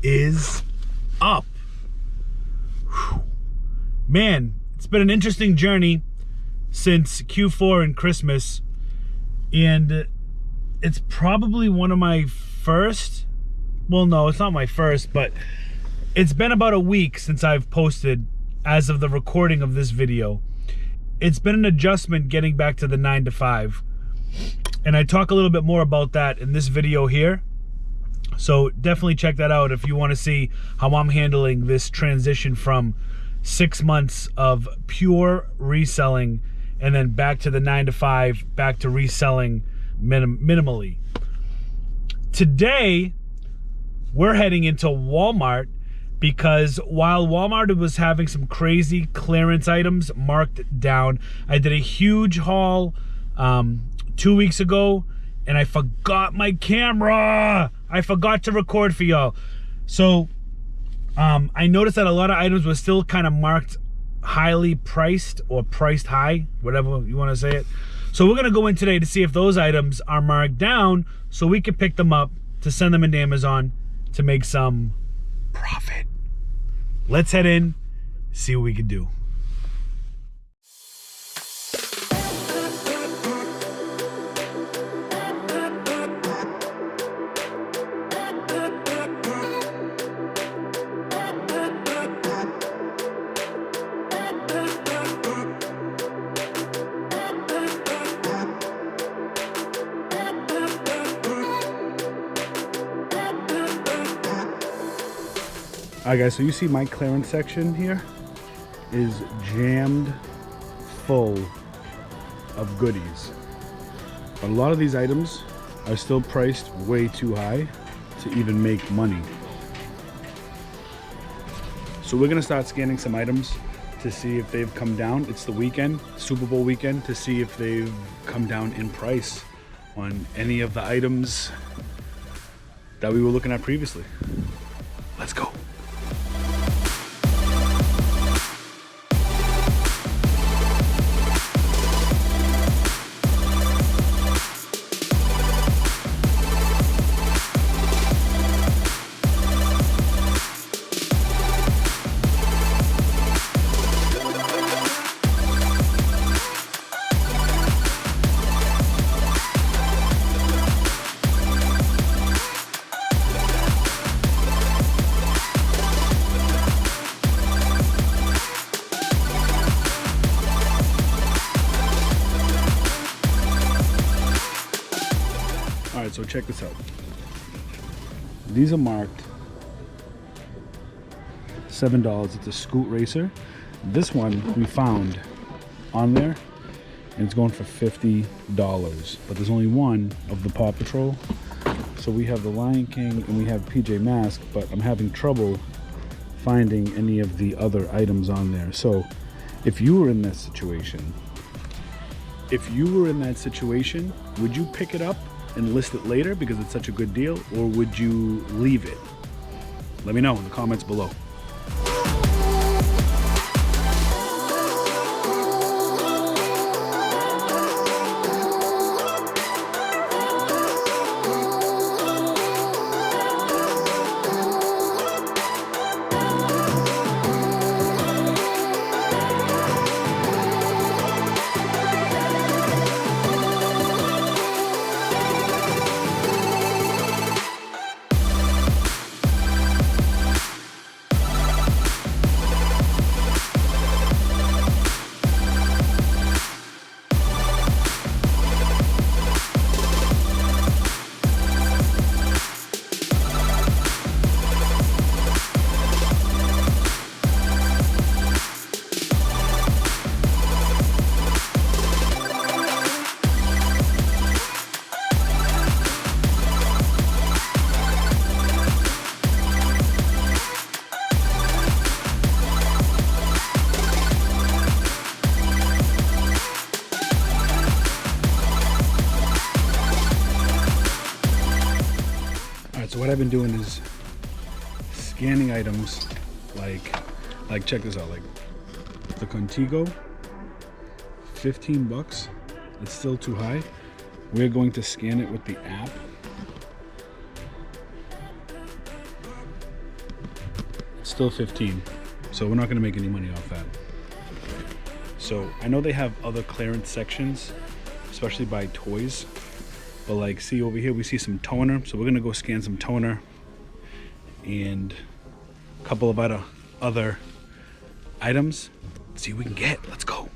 is up? Whew. Man, it's been an interesting journey since Q4 and Christmas, and it's probably one of my first, well, no, it's not my first, but it's been about a week since I've posted as of the recording of this video. It's been an adjustment getting back to the 9 to 5. And I talk a little bit more about that in this video here. So definitely check that out if you want to see how I'm handling this transition from 6 months of pure reselling and then back to the 9 to 5, back to reselling minimally. Today, we're heading into Walmart because while Walmart was having some crazy clearance items marked down, I did a huge haul 2 weeks ago and I forgot my camera. I forgot to record for y'all. So I noticed that a lot of items were still kind of marked highly priced or priced high, whatever you want to say it. So we're gonna go in today to see if those items are marked down so we can pick them up to send them into Amazon to make some profit. Let's head in, see what we can do. Alright guys, so you see my clearance section here is jammed full of goodies. But a lot of these items are still priced way too high to even make money. So we're gonna start scanning some items to see if they've come down. It's the weekend, Super Bowl weekend, to see if they've come down in price on any of the items that we were looking at previously. Let's go. Alright, so check this out. These are marked $7. It's a SkuTracer. This one we found on there and it's going for $50. But there's only one of the Paw Patrol. So we have the Lion King and we have PJ Masks, but I'm having trouble finding any of the other items on there. So if you were in that situation, would you pick it up and list it later because it's such a good deal, or would you leave it? Let me know in the comments below. So what I've been doing is scanning items like check this out, like the Contigo, 15 bucks. It's still too high. We're going to scan it with the app. Still 15. So we're not gonna make any money off that. So I know they have other clearance sections, especially by toys. But like, see over here, we see some toner. So we're gonna go scan some toner and a couple of other items. Let's see what we can get. Let's go.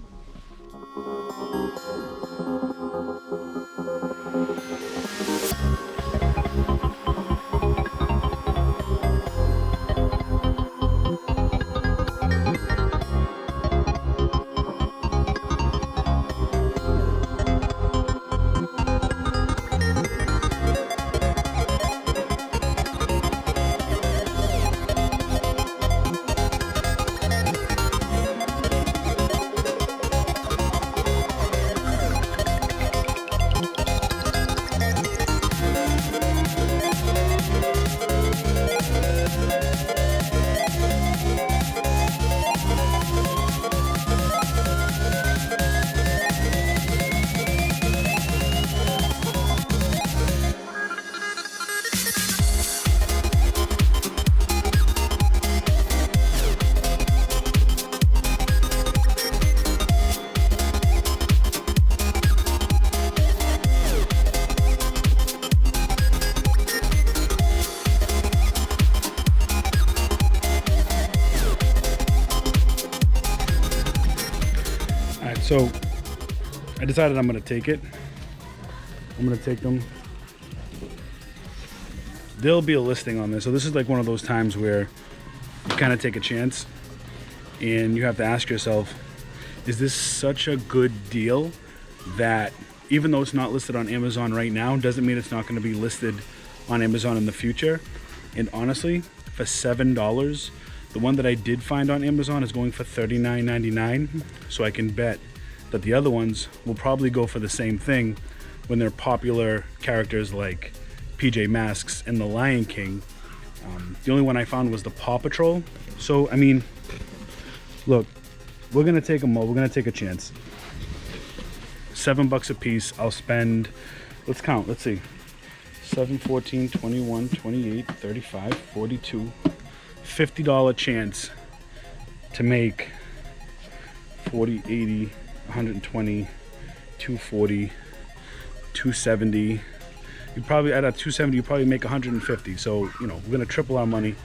So I decided I'm gonna take it. I'm gonna take them. There'll be a listing on this. So this is like one of those times where you kind of take a chance and you have to ask yourself, is this such a good deal that even though it's not listed on Amazon right now, doesn't mean it's not gonna be listed on Amazon in the future. And honestly, for $7, the one that I did find on Amazon is going for $39.99. So I can bet that the other ones will probably go for the same thing when they're popular characters like PJ Masks and the Lion King. The only one I found was the Paw Patrol. So, I mean, look, we're gonna take them all. We're gonna take a chance. $7 a piece. I'll spend, let's count, let's see. 7, 14, 21, 28, 35, 42. $50 chance to make 40, 80, 120, 240, 270. You probably at a 270 you probably make 150. So you know we're gonna triple our money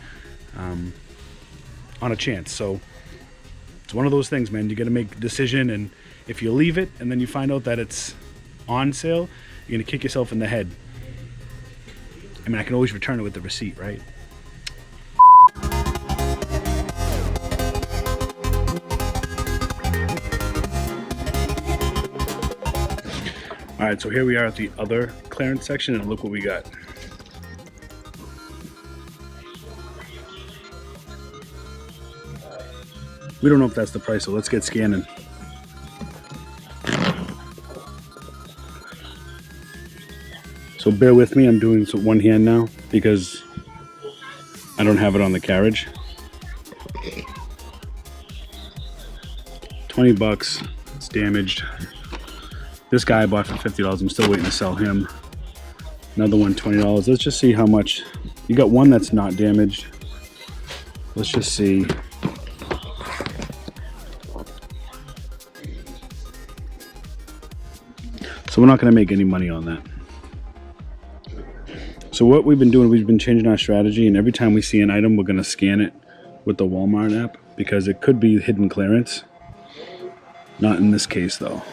on a chance. So it's one of those things, man. You got to make a decision, and if you leave it and then you find out that it's on sale, you're gonna kick yourself in the head. I mean, I can always return it with the receipt, right? All right, so here we are at the other clearance section, and look what we got. We don't know if that's the price, so let's get scanning. So bear with me, I'm doing this with one hand now because I don't have it on the carriage. $20, it's damaged. This guy I bought for $50. I'm still waiting to sell him. Another one, $20. Let's just see how much. You got one that's not damaged. Let's just see. So we're not going to make any money on that. So what we've been doing, we've been changing our strategy, and every time we see an item, we're going to scan it with the Walmart app because it could be hidden clearance. Not in this case, though.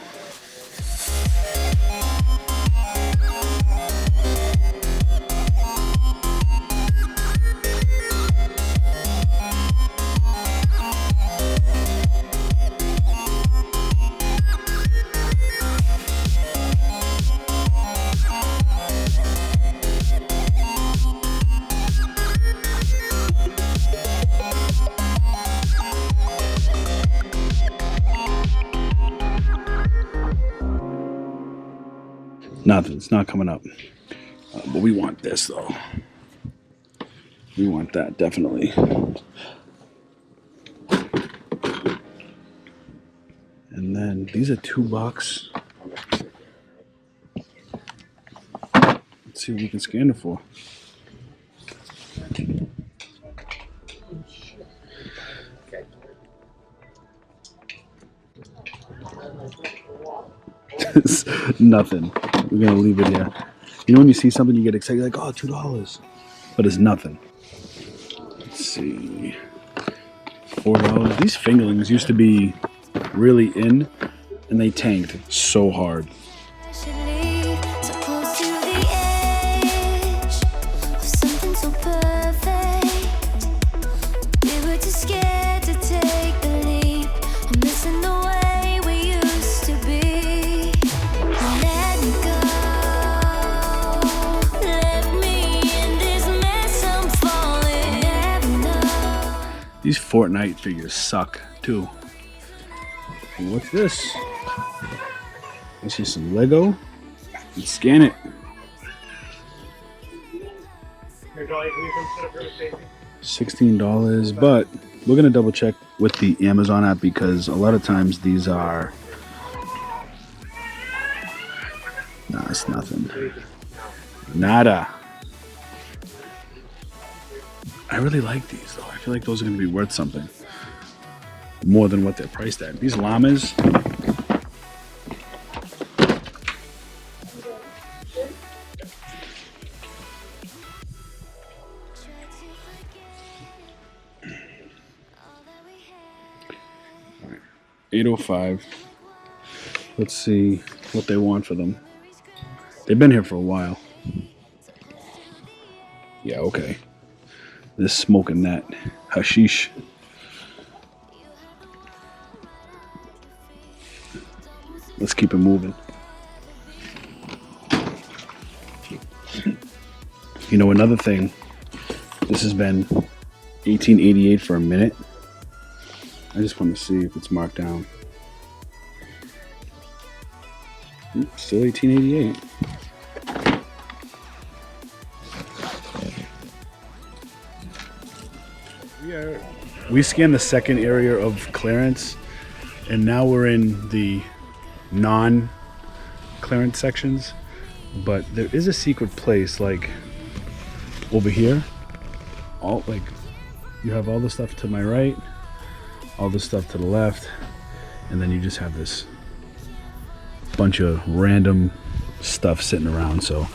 Nothing, it's not coming up. But we want this though. We want that, definitely. And then these are $2. Let's see what we can scan it for. is nothing. We're gonna leave it here. You know when you see something you get excited, like, oh, $2. But it's nothing. Let's see. $4. These fingerlings used to be really in, and they tanked so hard. These Fortnite figures suck too. And what's this? I see some Lego. Let's scan it. $16, but we're gonna double check with the Amazon app because a lot of times these are. Nah, it's nothing. Nada. I really like these though. I feel like those are gonna be worth something. More than what they're priced at. These llamas. Alright. $8.05. Let's see what they want for them. They've been here for a while. Yeah, okay. They're smoking that hashish. Let's keep it moving. You know, another thing. This has been $18.88 for a minute. I just want to see if it's marked down. Still $18.88. We scanned the second area of clearance, and now we're in the non-clearance sections. But there is a secret place, like over here. All like you have all the stuff to my right, all the stuff to the left, and then you just have this bunch of random stuff sitting around. So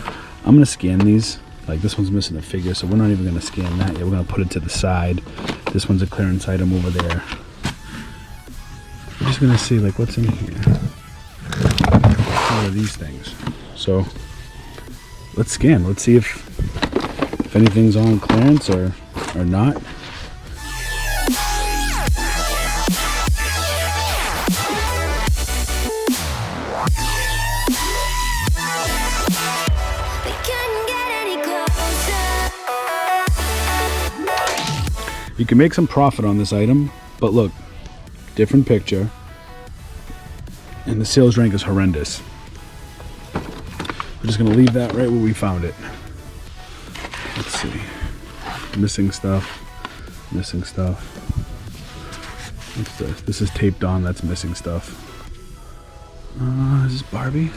I'm gonna scan these. Like this one's missing a figure, so we're not even gonna scan that yet. We're gonna put it to the side. This one's a clearance item over there. I'm just gonna see like what's in here. All of these things. So let's scan. Let's see if anything's on clearance or not. You can make some profit on this item, but look, different picture, and the sales rank is horrendous. We're just gonna leave that right where we found it. Let's see, missing stuff. What's this? This is taped on, that's missing stuff. Is this Barbie?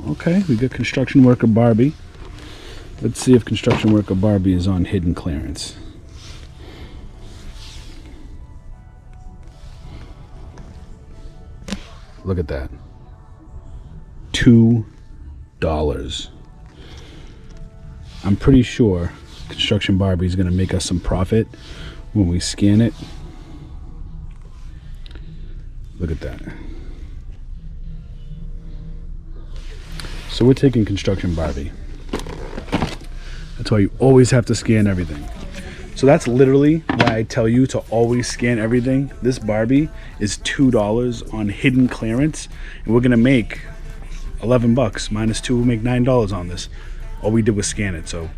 Okay, we got construction worker Barbie. Let's see if construction worker Barbie is on hidden clearance. Look at that. $2. I'm pretty sure construction Barbie is going to make us some profit when we scan it. Look at that. So we're taking construction Barbie. That's why you always have to scan everything. So that's literally why I tell you to always scan everything. This Barbie is $2 on hidden clearance, and we're gonna make 11 bucks. Minus 2, we'll make $9 on this. All we did was scan it, so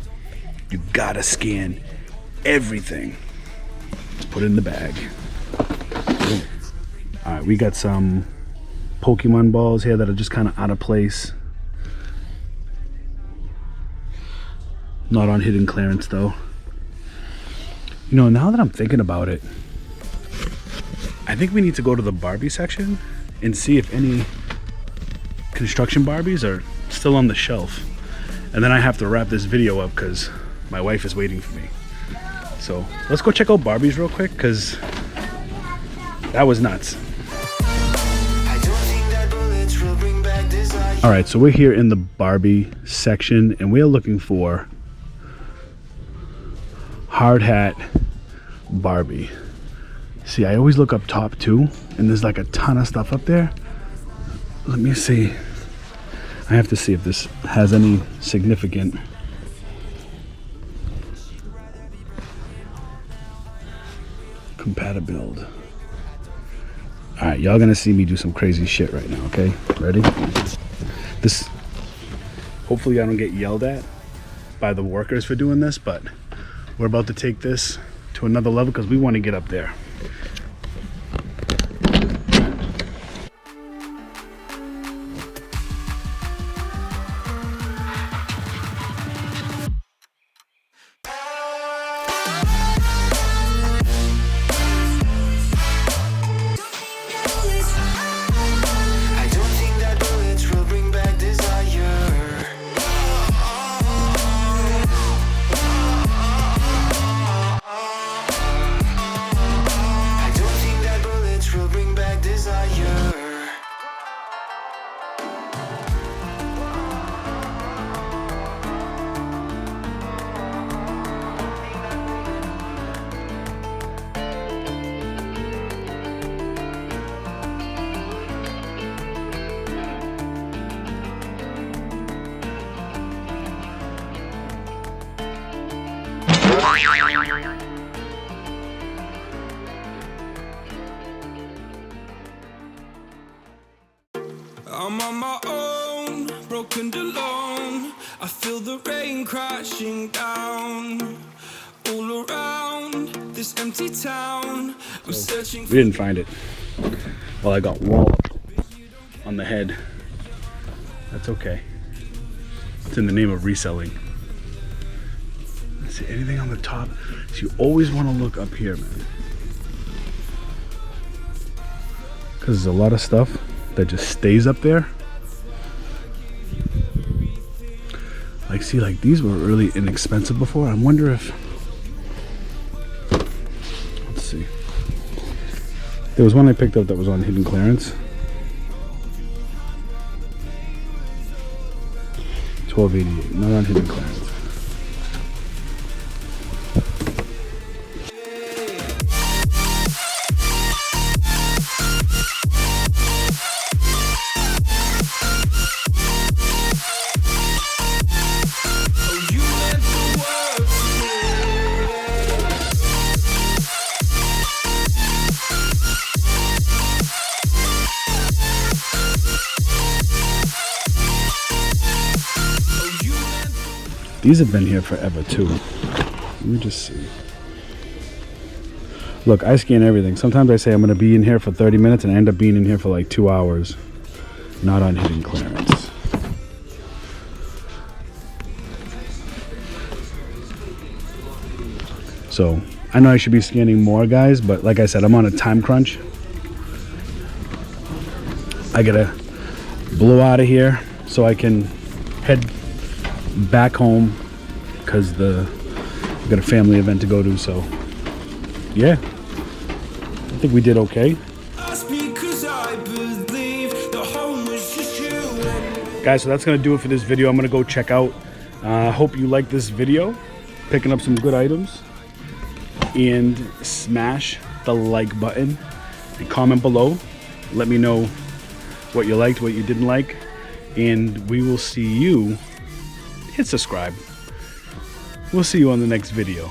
you gotta scan everything. Let's put it in the bag. All right, we got some Pokemon balls here that are just kind of out of place. Not on hidden clearance though. You know, now that I'm thinking about it, I think we need to go to the Barbie section and see if any construction Barbies are still on the shelf. And then I have to wrap this video up because my wife is waiting for me. So let's go check out Barbies real quick because that was nuts. I don't think that All right, so we're here in the Barbie section and we're looking for hard hat Barbie. See, I always look up top too, and there's like a ton of stuff up there. Let me see. I have to see if this has any significant. Compatibility. All right, y'all gonna see me do some crazy shit right now, okay? Ready? This, hopefully I don't get yelled at by the workers for doing this, but we're about to take this to another level because we want to get up there. I'm on my own, broken and alone. I feel the rain crashing down all around this empty town. I'm searching. We didn't find it. Well, I got walloped on the head. That's okay. It's in the name of reselling. Let's see, anything on the top? So you always want to look up here, man. Because there's a lot of stuff that just stays up there. Like, see, like these were really inexpensive before. I wonder if, let's see. There was one I picked up that was on hidden clearance. $12.88, not on hidden clearance. These have been here forever too. Let me just see. Look, I scan everything. Sometimes I say I'm gonna be in here for 30 minutes and I end up being in here for like 2 hours. Not on hidden clearance. So, I know I should be scanning more, guys, but like I said, I'm on a time crunch. I gotta blow out of here so I can head back home because I've got a family event to go to. So yeah, I think we did okay, guys. So that's gonna do it for this video. I'm gonna go check out. Hope you like this video, picking up some good items, and smash the like button and comment below. Let me know what you liked, what you didn't like, and we will see you. Hit subscribe. We'll see you on the next video.